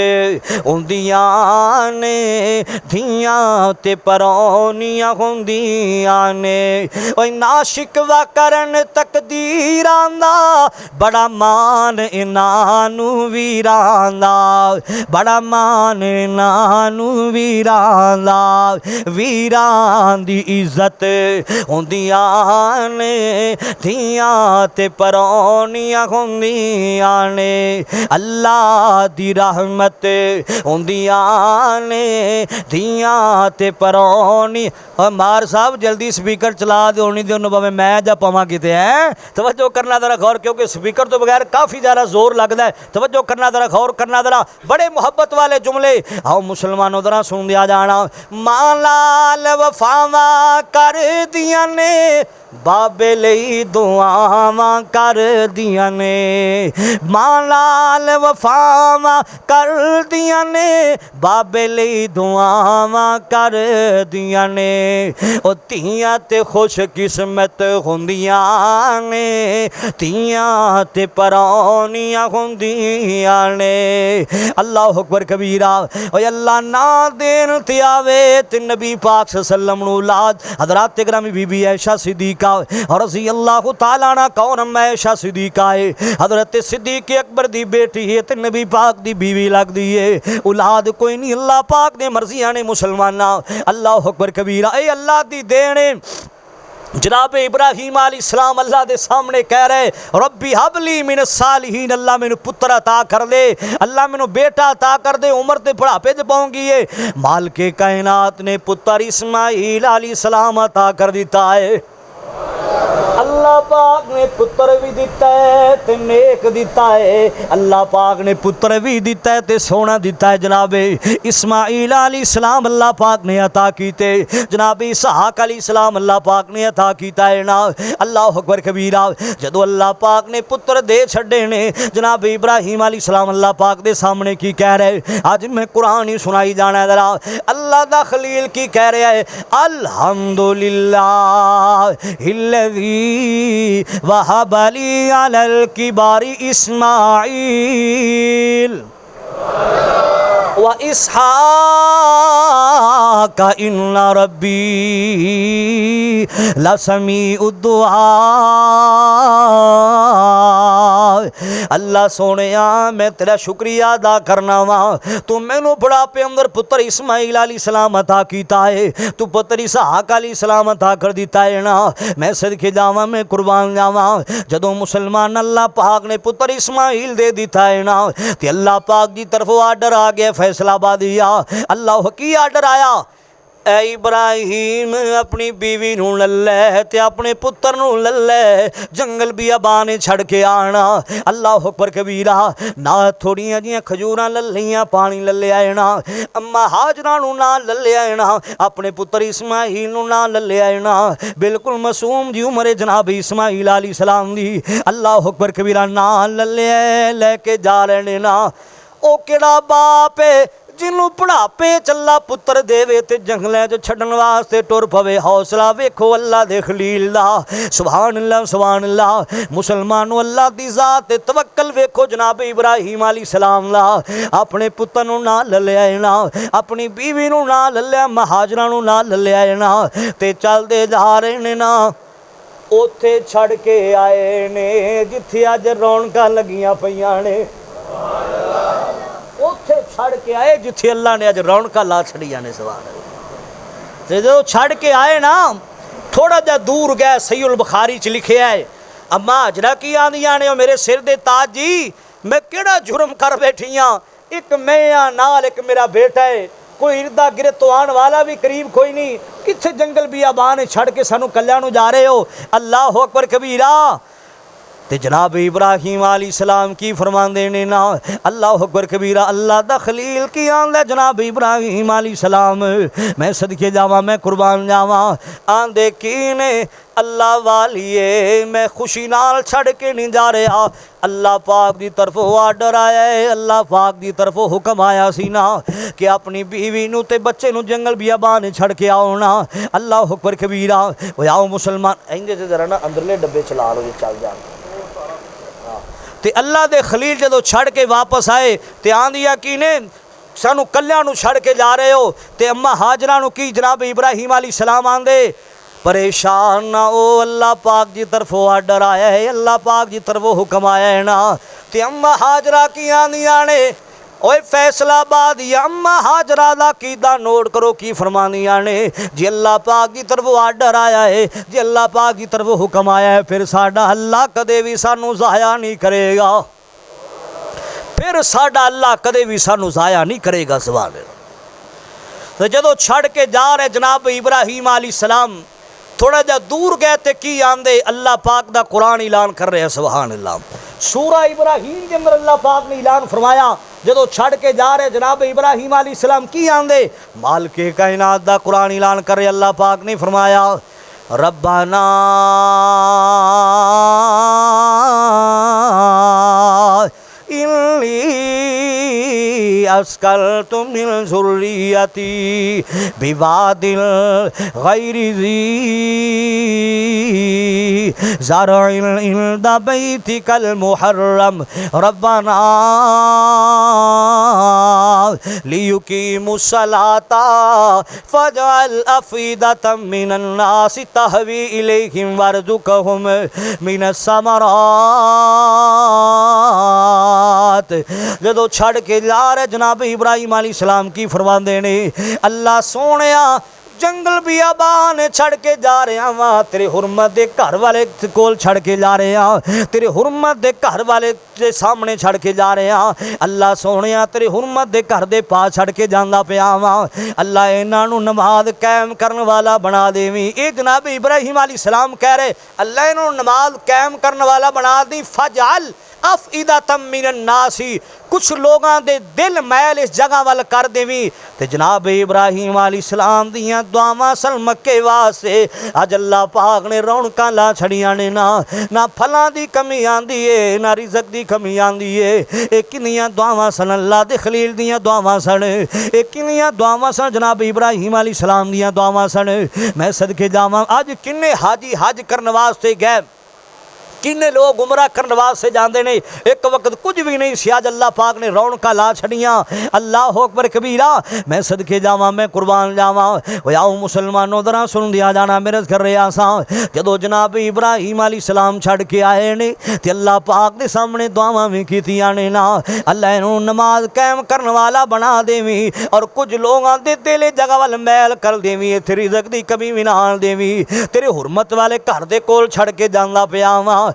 Speaker 1: ہوندیاں نے دھیاں تے پرونیاں ہوندیاں نے، اوہ نا شکوا کرن تقدیراں دا، بڑا مان انہاں نو ویراں دا، بڑا مان انہاں نو ویراں دا، ویراں دی عزت ہوندیاں نے دھیاں تے پرونیاں ہوندیاں نے، اللہ دی رحمت ہوندیاں نے دھیاں تے پرونی۔ اور مار صاحب جلدی سپیکر چلا دے، ہونی دے انہوں باویں میں جا پاواں کیتے ہیں، توجہ کرنا ذرا غور، کیونکہ سپیکر تو بغیر کافی زیادہ زور لگدا ہے، توجہ کرنا ذرا غور کرنا ذرا، بڑے محبت والے جملے آؤ مسلمانوں ذرا سن دیا جانا۔ مالال وفاواں کر دیاں نے بابے لئی دعاواں کر دیاں نے، مالال وفاواں کر دیاں نے بابے لئی دعاواں کر دیاں نے، او تھیاں تے خوش قسمت ہوندیاں نے تھیاں تے پرونیاں ہوندیاں نے، اللہ اکبر کبیرہ۔ او اللہ نہ دین تے آوے تے نبی پاک صلی اللہ علیہ وسلم نو اولاد، حضرات گرامی بی بی عائشہ صدیقہ رضی اللہ تعالیٰ عنہ کون عائشہ صدیقہ ہے، حضرت صدیق اکبر دی بیٹی ہے تے نبی پاک دی بیوی لگ دی ہے، اولاد کوئی نہیں، اللہ پاک نے مرضیاں نے مسلمانہ، اللہ اکبر کبیرہ۔ اے اللہ دی دینے۔ جناب ابراہیم علیہ السلام اللہ دے سامنے کہہ رہے ربی حبلی من الصالحین، اللہ میں نے پتر عطا کر دے، اللہ میں نے بیٹا عطا کر دے، عمر تے بڑھاپے تے پہنچ گئی ہے، مالک کائنات نے پتر اسماعیل علیہ السلام عطا کر دیتا ہے، اللہ پاک نے پتر بھی دیتا ہے تے نیک دیتا ہے، اللہ پاک نے پتر بھی دیتا ہے تے سونا دیتا ہے۔ جناب اسماعیل علیہ السلام اللہ پاک نے عطا کیتے، جناب اسحاق علیہ السلام اللہ پاک نے عطا کیتا ہے نا، اللہ اکبر کبیرہ۔ جدو اللہ پاک نے پتر دے چھڑے نے، جناب ابراہیم علیہ السلام اللہ پاک دے سامنے کی کہہ رہے، آج میں قرآن ہی سنائی جانا ہے ذرا، اللہ دا خلیل کی کہہ رہا ہے الحمدللہ الذی وَهَبَ لِي عَلَى الْكِبَارِ إِسْمَاعِيلَ وَإِسْحَاقَ إِنَّ رَبِّي لَسَمِيعُ الدُّعَاء۔ اللہ سونیا میں تیرا شکریہ ادا کرنا وا، تو میں نو بڑھاپے اندر پتر اسماعیل علیہ السلام عطا کیتا ہے، تو پتر اسحاق علیہ السلام عطا کر دیتا ہے نا، میں صدقے جاواں، میں قربان جاواں۔ جدوں مسلمان اللہ پاک نے پتر اسماعیل دے دیتا ہے نا، تے اللہ پاک دی طرف آرڈر آ گیا، فیصلہ بادیا، اللہ کی آرڈر آیا، اے ابراہیم اپنی بیوی نو للے تے اپنے پتر نو للے جنگل بیابان چھڑ کے آنا اللہ اکبر کبیرہ نہ تھوڑیاں جیاں کھجوراں للیاں پانی للے آئینا اما ہاجرہ نو نہ للے آئینا اپنے پتر اسماعیل نو نہ للے آئینا بالکل معصوم دی عمر جناب اسماعیل علیہ السلام دی اللہ اکبر کبیرہ نہ للے لے کے جا رہنے نا او کیڑا باپ جنوں بڑھاپے چلا پتر دے تے جنگلیں جو چھڈن واسطے ٹر پوے حوصلہ ویکھو اللہ دے خلیل دا سبحان اللہ مسلمانوں اللہ دی ذات تے توکل ویکھو جناب ابراہیم علیہ السلام دا اپنے پتر نو نہ لے آئینا اپنی بیوی نو نہ لے آئینا مہاجرہ نو نہ لے آئینا تے چل دے جا رہے نے نا اوتھے چھڑ کے آئے نے جتھے اج رونقاں لگیاں پیاں نے اوتھے چھڑ کے آئے جتھے اللہ نے اج رونقاں لا چھڑیاں نے سبحان اللہ تے جو چھڑ کے آئے نا تھوڑا جا دور گئے صحیح البخاری چ لکھے آئے اما ہاجرہ کی آندیاں نے میرے سر دے تاج جی میں کیڑا جرم کر بیٹھیاں ایک میں نال ایک میرا بیٹا ہے کوئی اردہ گرد تو آن والا بھی قریب کوئی نہیں کتھے جنگل بیابان چھڑ کے سانو کلیانو جا رہے ہو اللہ اکبر کبیرہ تے جناب ابراہیم علیہ السلام کی فرمان دینے نا اللہ اکبر کبیرہ اللہ دا خلیل کی آن دے جناب ابراہیم علیہ السلام میں صدقے جاواں میں قربان جاواں آن دے کینے اللہ والیے میں خوشی نال چھڑ کے نہیں جا رہا اللہ پاک دی طرف آرڈر آیا ہے اللہ پاک دی طرف حکم آیا سی نا کہ اپنی بیوی نو تے بچے نو جنگل بیابان چھڑ کے آؤ نا اللہ اکبر کبیرہ وہ آؤ مسلمان اینجے سے ذرا نا اندرلے ڈبے چلا لو یہ چل جان تے اللہ دے خلیل جدو چھڑ کے واپس آئے تے آندیا کی نے سانو کلیاں نو چھڑ کے جا رہے ہو تے اما ہاجرہ نو کی جناب ابراہیم علیہ السلام آندے پریشان نہ ہو اللہ پاک جی طرف آرڈر آیا ہے اللہ پاک جی طرف حکم آیا ہے نا تے اما ہاجرہ کی آندیا نے اوے فیصلہ آباد یا اما ہاجرہ دا قیدہ نوٹ کرو کی فرمانیاں نے جی اللہ پاک کی طرف آرڈر آیا ہے جی اللہ پاک کی طرف حکم آیا ہے پھر ساڈا اللہ کدے بھی سانو ضائع نہیں کرے گا پھر ساڈا اللہ کدے بھی سانو ضائع نہیں کرے گا سبحان اللہ تو جدو چھڑ کے جا رہے جناب ابراہیم علیہ السلام تھوڑا جا دور گئے تے کی آندے اللہ پاک دا قرآن اعلان کر رہے ہیں سبحان اللہ سورہ ابراہیم کے اندر اللہ پاک نے اعلان فرمایا جدو چھڑ کے جا رہے جناب ابراہیم علیہ السلام کی آندے مالک کائنات دا قرآن اعلان کر رہے اللہ پاک نے فرمایا ربنا انی اسکلت من ذریتی بواد غیر ذی زرع عند بیتک المحرم ربنا لیقیموا الصلاة فاجعل افئدة من الناس تهوی الیہم وارزقہم من الثمرات جدو چھڑ کے جا رہے جناب ابراہیم علیہ السلام کی فرمان دینے اللہ سونیا جنگل بیابان چھڑ کے جا رہے ہیں وہاں تیرے حرمت دے گھر والے کول چھڑ کے جا رہے ہیں تیرے حرمت دے گھر والے دے سامنے چھڑ کے جا رہے ہیں اللہ سونیا تیرے حرمت دے گھر دے پاس چھڑ کے جاندہ پیا وہاں اللہ انہاں نو نماز قائم کرن والا بنا دیویں اے جناب ابراہیم علیہ السلام کہہ رہے اللہ انہاں نو نماز قائم کرن والا بنا دی فجعل افئدۃ من الناس کچھ لوگاں دے دل میل اس جگہ وال کر دیویں تے جناب ابراہیم علیہ السلام دیاں دعاواں سل مکے واسطے اج اللہ پاک نے رونقاں لا چھڑیاں نے نہ پھلاں دی کمی آندی ہے نہ رزق دی کمی آندی ہے اے کنیاں دعاواں سن اللہ دے خلیل دیاں دعاواں سن اے کنیاں دعاواں سن جناب ابراہیم علیہ السلام دیاں دعاواں سن میں صدقے جاواں اج کنے حاجی حج کرن واسطے گئے کنے لوگ عمرہ کرن واسطے جاندے نے ایک وقت کچھ بھی نہیں سی اج اللہ پاک نے رونقاں لا چھڑیاں اللہ اکبر کبیرہ میں صدقے جاواں میں قربان جاواں او آؤ مسلمانوں ذرا سن دیا جانا میرے کر رہے آساں جدو جناب ابراہیم علیہ السلام چھڑ کے آئے نے تے اللہ پاک دے سامنے دعاواں بھی کیتیاں نے نا اللہ انہوں نماز قائم کرن والا بنا دیویں اور کچھ لوگاں دے دل جگہ وال میل کر دیویں تیری رزق دی کمی بھی نہ آن دیویں تیرے حرمت والے گھر دے کول چھڑ کے جاندا پیا واں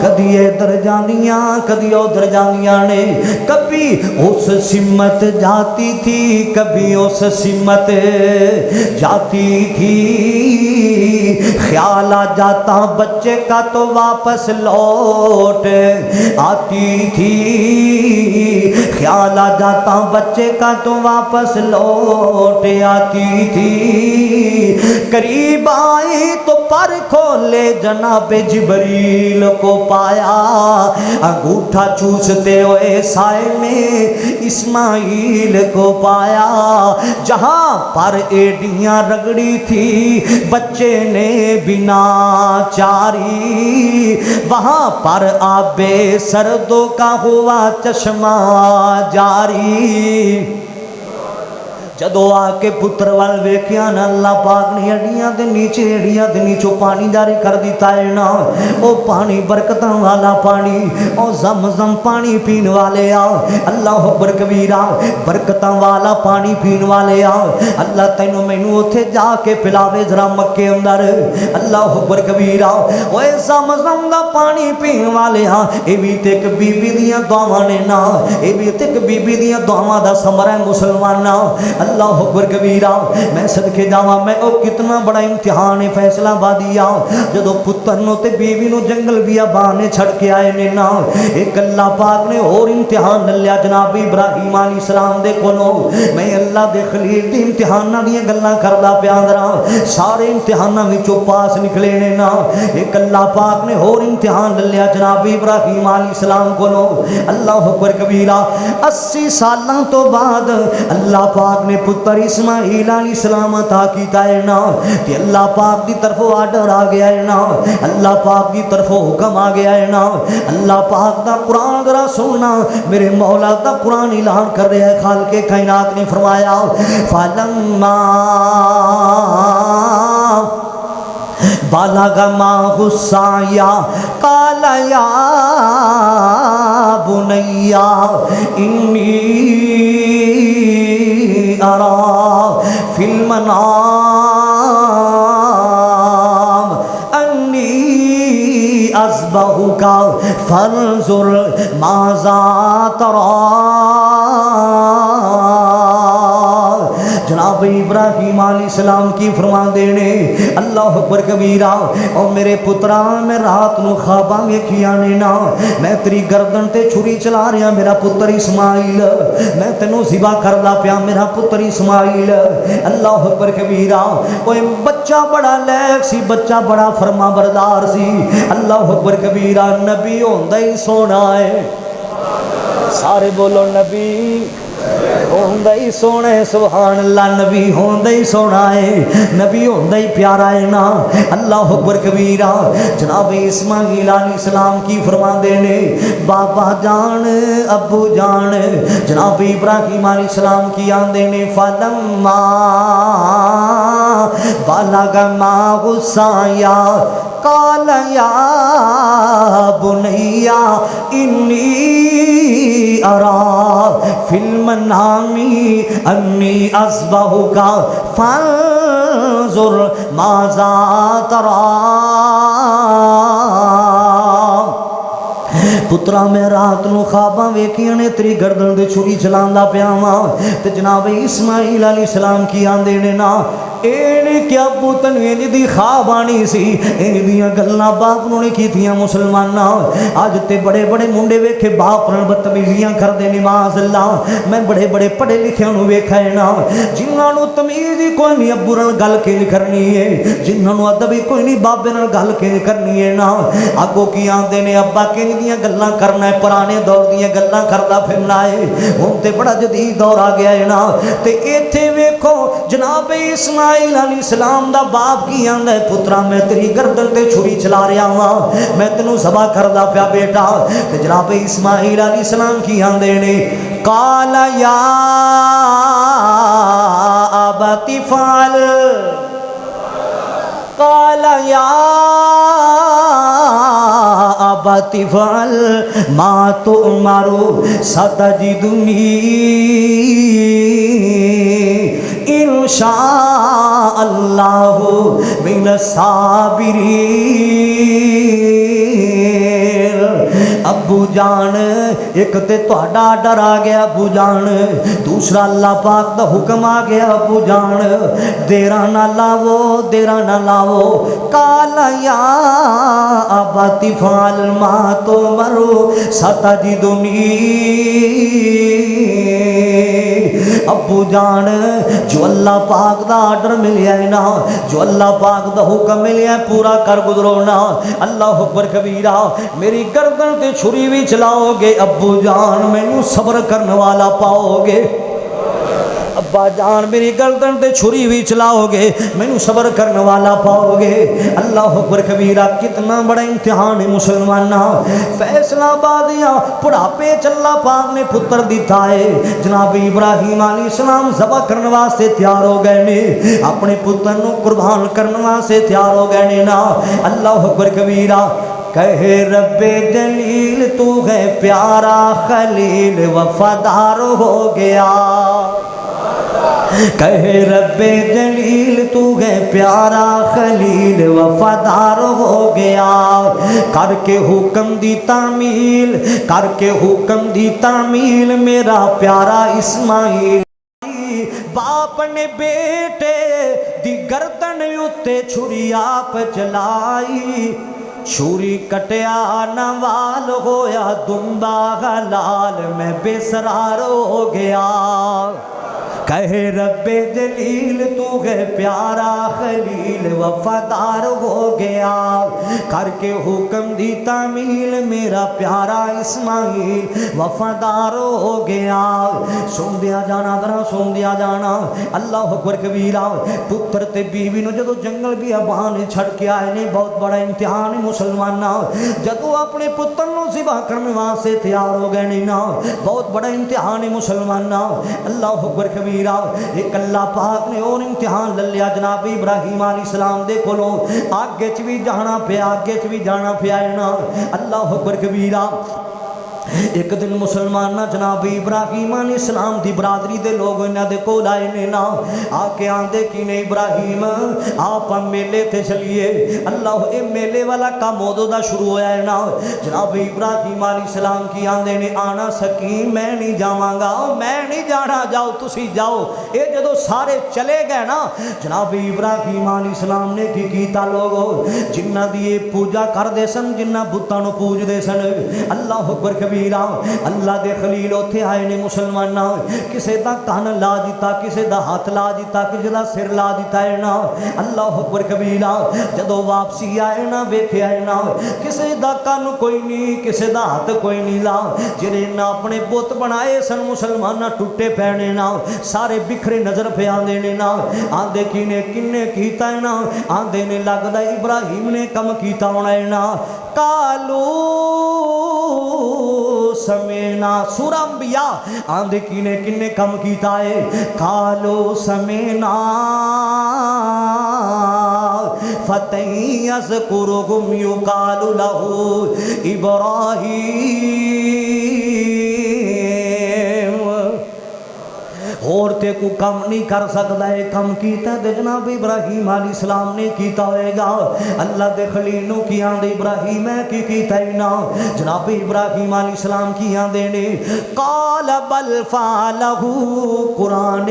Speaker 1: کدی ادھر جاندیاں کدی ادھر جاندیاں نے کبھی اس سمت جاتی تھی کبھی اس سمت جاتی تھی خیال آ جاتا بچے کا تو واپس لوٹ آتی تھی خیال آ جاتا بچے کا تو واپس لوٹ آتی تھی قریب آئی تو پر کھولے جناب جبریل کو پایا انگوٹھا چوستے ہوئے سائے میں اسماعیل کو پایا جہاں پر ایڈیاں رگڑی تھی بچے نے بنا چاری وہاں پر آب سردوں کا ہوا چشمہ جاری جدو آ کے پتر وال ویکھیا نا اللہ پاک نے اڈیاں دے نیچوں پانی جاری کر دیتا ہے نا او پانی برکتاں والا پانی او زمزم پانی پین والے آ اللہ اکبر کبیرہ برکتاں والا پانی پین والے آ اللہ تینوں مینوں اوتھے جا کے پلاوے ذرا مکے اندر اللہ اکبر کبیرہ اوے زمزم دا پانی پین والے آ اے وی تے ایک بی بی دیاں دعاواں نے نا اے وی تے ایک بی بی دیاں دعاواں دا ثمر ہے مسلماناں اللہ اکبر کبیرہ میں صدقے جاواں میں او کتنا بڑا امتحان ہے فیصلہ بادیا جدو پتر نو تے بیوی نو جنگل بیابان نے چھڑ کے آئے نے نا ایک اللہ پاک نے اور امتحان لیا جناب ابراہیم علیہ السلام دے کولو میں اللہ دے خلیل دی امتحاناں دی گلاں کردا پیا ذرا سارے امتحاناں وچوں پاس نکلے نے نا ایک اللہ پاک نے اور امتحان لیا جناب ابراہیم علیہ السلام کولو اللہ اکبر کبیرہ 80 سالاں تو بعد اللہ پاک نے پتر اسماعیل علیہ السلام عطا کیتا ہے نا کہ اللہ پاک دی طرف آرڈر آ گیا ہے نا اللہ پاک دی طرف حکم آ گیا ہے نا اللہ پاک دا قرآن ذرا سننا میرے مولا دا قرآن اعلان کر رہا ہے خالق کائنات نے فرمایا فَلَمَّا بالغ معه السعي قال يا بني إني أرى في المنام أني أذبحك فانظر ماذا ترى جناب ابراہیم علیہ السلام کی فرمان دینے اللہ اکبر کبیرہ اور میرے پترا میں رات نو خواباں ویکھیاں نے نا میں تیری گردن تے چھری چلا رہا میرا پتر اسماعیل میں تینوں ذبح کردا پیا میرا پتر اسماعیل اللہ اکبر کبیرہ اوے بچہ بڑا لیک سی بچہ بڑا فرما بردار سی اللہ اکبر کبیرہ نبی ہوندا ہی سونا ہے سارے بولو نبی ہوندہ ہی سونا ہے سبحان اللہ نبی ہوندہ ہی سونا ہے نبی ہوندہ ہی پیارا ہے نا اللہ اکبر کبیرہ جناب اسماعیل علیہ السلام کی فرمان دینے بابا جان ابو جان جناب ابراہیم علیہ السلام کی آن دینے فَلَمَّا بَلَغَ مَعَهُ السَّعْيَ قال يا بني إني أرى في المنام أني أذبحك فانظر ماذا ترى پترا میں رات نو خواباں ویکھیاں نے تیری گردن دے چھری چلاندا پیا واں تے جناب اسماعیل علیہ السلام کی آندے نے نا اینے کیا پوتن انج دی خواب آنی سی انج دیاں گلاں باپ نو نے کیتیاں مسلماناں اج تے بڑے بڑے منڈے ویکھے باپ نال بدتمیزیاں کردے نے معاذ اللہ میں بڑے بڑے پڑھے لکھے نو ویکھا ہے نا جنہاں نو تمیز ہی کوئی نہیں ابو نال گل کیوں کرنی ہے جنہاں نو ادب ہی کوئی نہیں بابے نال گل کیوں کرنی ہے نا اگوں کی آندے نے ابا کینج دیاں گلاں کرنا ہے پرانے دور دیاں گلاں کردا پھرنا ہے ہن تے بڑا جدید دور آ گیا ہے نا تے ایتھے ویکھو جناب اسماعیل علیہ السلام دا باپ کی آندا ہے پترا میں تیری گردن تے چھری چلا رہا ہاں میں تینوں ذبح کردا پیا بیٹا تے جناب اسماعیل علیہ السلام کی آندے نے قال یا ابت فعل قال یا ابت فعل ما تؤمر ستجدنی ان شاء اللہ من الصابرین۔ ابو جان ایک تے تہاڈا ڈر آ گیا ابو جان، دوسرا اللہ پاک دا حکم آ گیا ابو جان، دیرا نہ لاؤ دیرا نہ لاؤ۔ کالا یا ابت فعل ما تؤمر ستجدنی۔ ابو جان جو اللہ پاک دا آرڈر ملیا ہے نا، جو اللہ پاک دا حکم ملیا ہے پورا کر گزرو نا۔ اللہ اکبر کبیرہ، میری گردن تے چھری بھی چلاؤ گے ابو جان مینوں صبر کرنے والا پاؤ گے۔ ابا جان میری گردن تے چھری بھی چلاؤ گے مینوں صبر کرنے والا پاؤ گے۔ اللہ اکبر کبیرہ، کتنا بڑا امتحان ہے مسلمانہ۔ فیصلہ بادیاں بڑھاپے چ اللہ پاک نے پتر دیتا ہے۔ جناب ابراہیم علیہ السلام ذبح کرنے واسطے تیار ہو گئے نے، اپنے پتر نو قربان کرنے واسطے تیار ہو گئے نے نا۔ اللہ اکبر کبیرہ، کہے رب جلیل تو ہے پیارا خلیل وفادار ہو گیا۔ کہے رب جلیل تو ہے پیارا خلیل وفادار ہو گیا۔ کر کے حکم دی تعمیل، کر کے حکم دی تعمیل میرا پیارا اسماعیل۔ باپ نے بیٹے دی گردن اتے چھری آپ چلائی، چھری کٹیا نوال ہویا دمبا غلال میں بے سرار ہو گیا۔ کہے رب جلیل تو ہے پیارا خلیل وفادار ہو گیا۔ کر کے حکم دی تعمیل میرا پیارا اسماعیل وفادار ہو گیا۔ سن دیا جانا ذرا سن دیا جانا۔ اللہ اکبر کبیرہ، پتر تے بیوی نو جدو جنگل بیابان چھڑ کے آئے نے، بہت بڑا امتحان مسلمانہ۔ جدو اپنے پتر نو ذبح کرنے واسطے تیار ہو گئے نے نا، بہت بڑا امتحان مسلمانہ۔ اللہ اکبر کبیرہ، ایک اللہ پاک نے اور امتحان للیا جناب ابراہیم علیہ السلام دے کولوں۔ آگے چ بھی جانا پیا، آگے چ بھی جانا پیا ہے نا۔ اللہ اکبر کبیرہ، ایک دن مسلمان جناب ابراہیم علیہ السلام دی برادری دے لوگ انہاں دے کول آئے نے نا، آ کے آندے کی نے ابراہیم آپ میلے تے چلیے۔ اللہ اے میلے والا کام ادو دا شروع ہویا ہے نا۔ جناب ابراہیم علیہ السلام کی آندے نے آنا سکیم میں نہیں جاواں گا، میں نہیں جانا، جاؤ تسی جاؤ۔ اے جدو سارے چلے گئے نا، جناب ابراہیم علیہ السلام نے کی کیتا لوگو جنہ دی پوجا کر دے سن، جنہ بتاں نو پوج دے سن۔ اللہ اکبر اللہ دے خلیل اوتھے آئے نے مسلمانہ، کسے دا کان لا دیتا، کسے دا ہاتھ لا دیتا، کسے دا سر لا دیتا ہے نا۔ اللہ اکبر کبیرہ، جدو واپسی آئے نا ویکھے آئے نا، کسے دا کان کوئی نہیں، کسے دا ہاتھ کوئی نہیں لا۔ جنہیں نا اپنے بت بنائے سن مسلمانہ ٹوٹے پینے نا، سارے بکھرے نظر پہ آندے نے نا۔ آندے کینے کنے کیتا ہے نا، آندے نے لگدا ابراہیم نے کم کیتا ہونا ہے نا۔ کالو سمینا، سورہ انبیاء آندے کینے کنے کم کیتا ہے۔ کالو سمینا فتح یذکرہم یقال لہ ابراہیم۔ اور تے کو کم نہیں کر سکتا ہے، کم کیتا ہے جناب ابراہیم علیہ السلام نے کیتا ہوئے گا۔ اللہ دے خلیل نو کی آندے ابراہیم ہے کی کیتا ہے نا، جناب ابراہیم علیہ السلام کی آندے نے قال بل فعلہ قرآن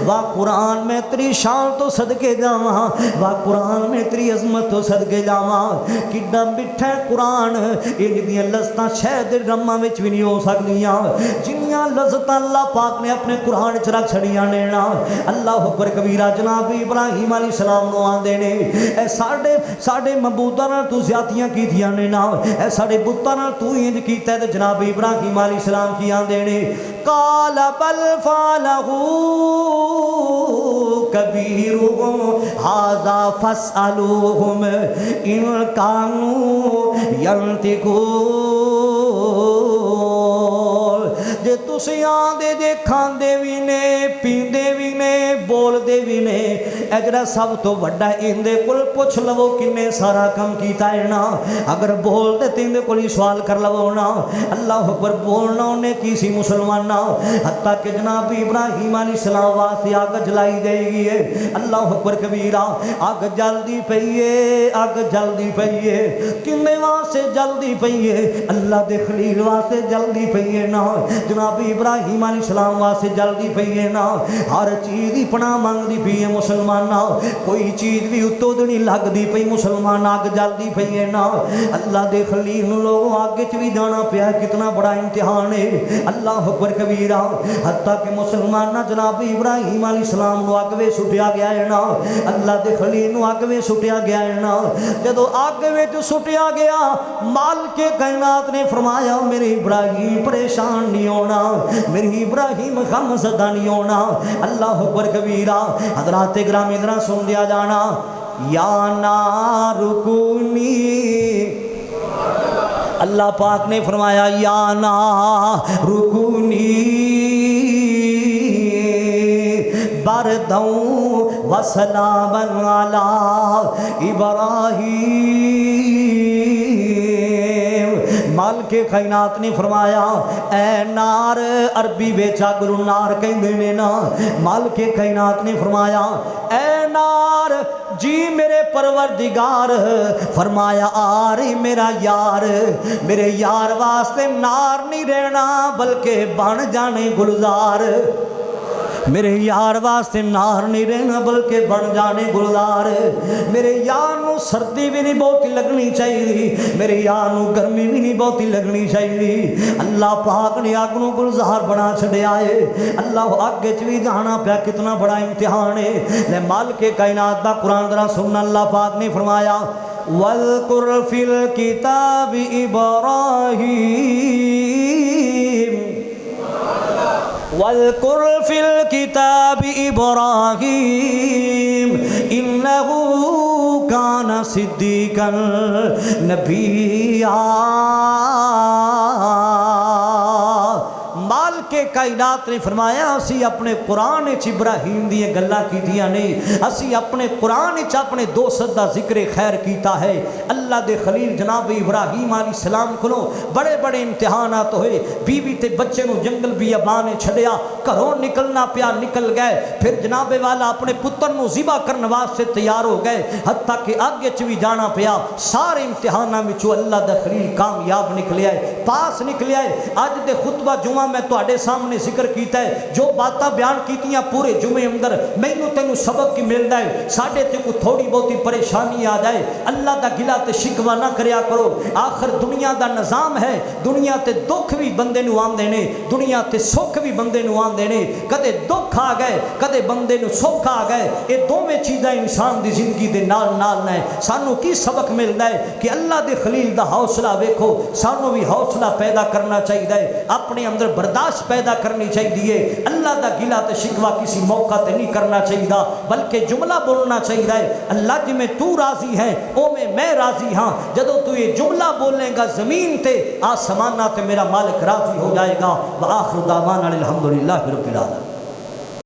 Speaker 1: وا قرآن میں تری شان تو صدقے جاواں، وا قرآن میں تری عظمت تو صدقے جاواں۔ کڈا مٹھا قرآن، انج دیاں لذتاں شہد رماں وچ وی نہیں ہو سکدیاں جنیاں لذتاں اللہ پاک نے اپنے قرآن چ رکھ چھڑیاں نے نا۔ اللہ اکبر کبیرہ، جناب ابراہیم علیہ السلام نو آندے نے اے ساڈے معبوداں نال تو زیادتیاں کیتیاں نے نا، اے ساڈے بتاں نال تو انج کیتا ہے۔ تے جناب ابراہیم علیہ السلام کی آندے نے قال بل فعلہ کبیرہم ھذا فاسألوہم ان کانوا ینطقون۔ جے تسی آندے جے کھاندے بھی نے پیندے بھی نے بول بولتے بھی نے اے جڑا سب تو وڈا اندے کول پوچھ لو کنے سارا کم کیتا ہے نا اگر بول دے تیندے کول ہی سوال کر لو نا اللہ اکبر بولنا انہیں کی سی مسلمان حتیٰ کہ جناب ابراہیم علیہ السلام واسطے آگ جلائی جائے گی ہے اللہ اکبر کبیرہ آگ جلدی پئیے آگ جلدی پئیے کنے واسطے جلدی پئیے اللہ دے خلیل واسطے جلدی پئیے نا جناب ابراہیم علیہ السلام واسطے جلدی پئیے نا ہر چیز ہی پناہ مانگ دی پئیے مسلمان کوئی چیز بھی اتو دنی لگ دی پئی مسلمان آگ جلدی پئیے نا اللہ دے خلیل لوگ آگے چوی جانا پیا کتنا بڑا امتحان ہے اللہ اکبر کبیرہ حتیٰ کہ مسلمان جناب ابراہیم علیہ السلام نو آگوے سٹیا گیا ہے نا اللہ دے خلیل نو آگوے سٹیا گیا ہے نا جدو آگوے جو سٹیا گیا مالک کائنات نے فرمایا میرے ابراہیم پریشان نہیں ہونا میرے ابراہیم غم زدہ نہیں ہونا اللہ اکبر کبیرہ حضرات گرامی ادھر سن دیا جانا یا نار کونی اللہ پاک نے فرمایا یا نار کونی بردوں وسلاما علی ابراہیم مالک کائنات نے فرمایا اے نار عربی بیچا گرو نار کہیں دینے نا مالک کائنات نے فرمایا اے نار جی میرے پروردگار فرمایا آری میرا یار میرے یار واسطے نار نہیں رہنا بلکہ بن جانے گلزار میرے یار واسطے نار نہیں رہنا بلکہ بن جانے گلزار میرے یار نو سردی بھی نہیں بہتی لگنی چاہیے میرے یار نو گرمی بھی نہیں بہتی لگنی چاہیے اللہ پاک نے آگ نو گلزار بنا چھڑے آئے اللہ آگے چوی جانا پیا کتنا بڑا امتحان ہے لے مالک کائنات دا قرآن درہ سننا اللہ پاک نے فرمایا وَذْكُرْ فِي الْكِتَابِ إِبْرَاهِيمَ وَاذْكُرْ فِي الْكِتَابِ إِبْرَاهِيمَ إِنَّهُ كَانَ صِدِّيقًا نَبِيًّا مالک کائنات نے فرمایا اسی اپنے قرآن اچ ابراہیم دیئے گلہ کی دیا نہیں اسی اپنے قرآن اچ اپنے دو صدہ ذکر خیر کیتا ہے اللہ دے خلیل جناب ابراہیم علیہ السلام کھلو بڑے بڑے امتحانات ہوئے بیوی تے بچے نو جنگل بیابانے چھڑیا گھروں نکلنا پیا نکل گئے پھر جناب والا اپنے پتر نو ذبح کرنے واسطے تیار ہو گئے حتیٰ کہ آگے چوی جانا پیا سارے امتحانہ میں چو اللہ دے خلیل کامیاب نکلے آئے پاس نکلے آئے آج دے خطبہ جمعہ میں تو آڑے سامنے ذکر کیتا ہے جو باتاں بیان کیتیاں پورے جمعے اندر میں نو تینو سبق کی مل دائے ساڑھے تے کو تھوڑی بہتی پریشانی آ جائے اللہ دا گلہ تے شکوہ نہ کریا کرو آخر دنیا دا نظام ہے دنیا تے دکھ بھی بندے نو آن دینے دنیا تے سکھ بھی بندے نو آن دینے کدے دکھ آ گئے کدے بندے نو سکھ آ گئے یہ دو میں چیزیں انسان دی زندگی دے نال نال نہ سانو کی سبق مل دائے کہ اللہ دے خلیل دا حوصلہ ویکھو سانو بھی حوصلہ پیدا کرنا چاہیے اپنے اندر برداشت پیدا کرنی چاہیے اللہ دا گلہ تے شکوہ کسی موقع تے نہیں کرنا چاہیے بلکہ جملہ بولنا چاہیے اللہ جی میں تو راضی ہے او میں راضی ہاں جدو تو یہ جملہ بولنے گا زمین تے آسمانہ تے میرا مالک راضی ہو جائے گا وآخر دعوانا الحمدللہ رب العالمین